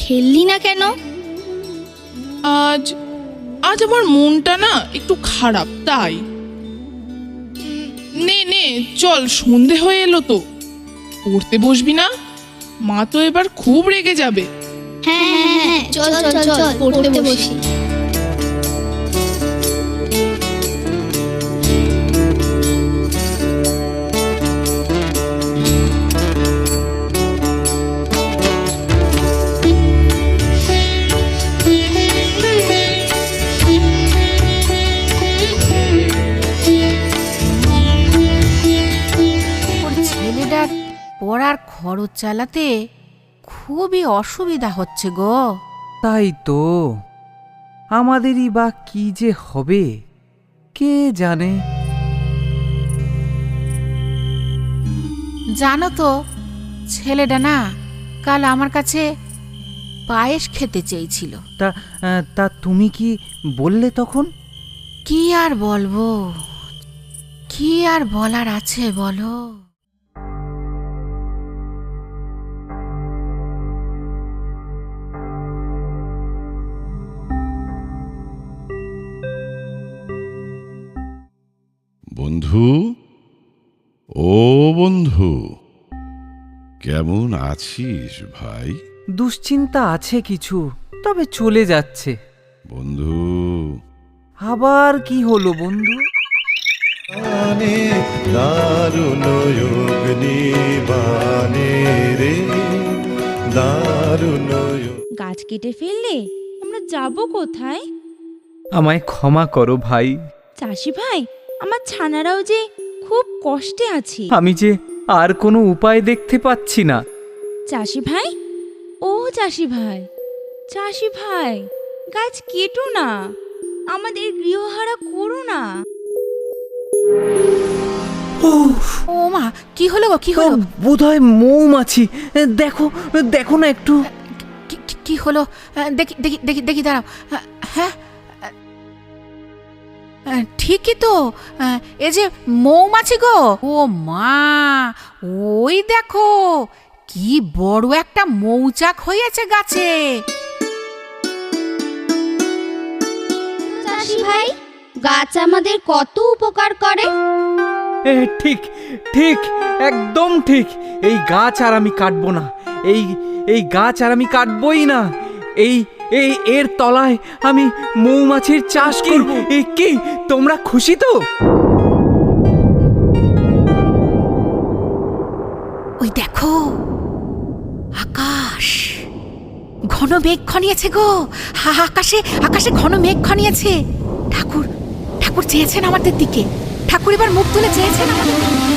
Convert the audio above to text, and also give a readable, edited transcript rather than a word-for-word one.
খেললি না কেন? আজ আমার মনটা না একটু খারাপ, তাই। নে নে চল, সন্ধে হয়ে এলো তো, পড়তে বসবি না? মা তো এবার খুব রেগে যাবে। হ্যাঁ, চল চল চল পড়তে বসি। পড়ার খরচ চালাতে খুবই অসুবিধা হচ্ছে গো। তাই তো, আমাদেরই বা কি যে হবে কে জানে। জানো তো, ছেলেটা না কাল আমার কাছে পায়েস খেতে চেয়েছিল। তা তুমি কি বললে তখন? কি আর বলবো, কি আর বলার আছে বলো। বন্ধু, ও বন্ধু, কেমন আছিস ভাই? দুশ্চিন্তা আছে কিছু, তবে চলে যাচ্ছে। বন্ধু, আবার কি হলো বন্ধু? দারুণ রে, দারুণ। গাছ কেটে ফেললে আমরা যাব কোথায়? আমায় ক্ষমা করো ভাই। চাষি ভাই, আমার ছানারাও যে খুব কষ্টে আছে। আমি যে আর কোনো উপায় দেখতে পাচ্ছি না। চাষি ভাই, ও চাষি ভাই, চাষি ভাই, গাছ কেটো না, আমাদের গৃহহারা করো না। ও মা, কি হলো গো, কি হলো? বোধহয় মৌমাছি। দেখো দেখো না একটু। কি হলো? দেখি দেখি দেখি দেখি, দাঁড়াও। হ্যাঁ, ঠিকই তো, এ যে মৌমাছি গো। ও মা, ওই দেখো কি বড় একটা মৌচাক হয়েছে গাছে। চাষি ভাই, গাছ আমাদের কত উপকার করে। ঠিক ঠিক, একদম ঠিক। এই গাছ আর আমি কাটবো না, এই গাছ আর আমি কাটবই না। এর তলায় আমি মৌমাছির চাষ করব। কি তোমরা খুশি তো? ওই দেখো, আকাশ ঘন মেঘ ঘনিয়েছে গো। আকাশে ঘন মেঘ ঘনিয়েছে। ঠাকুর চেয়েছেন আমাদের দিকে। ঠাকুর এবার মুখ তুলে চেয়েছেন আমাদের দিকে।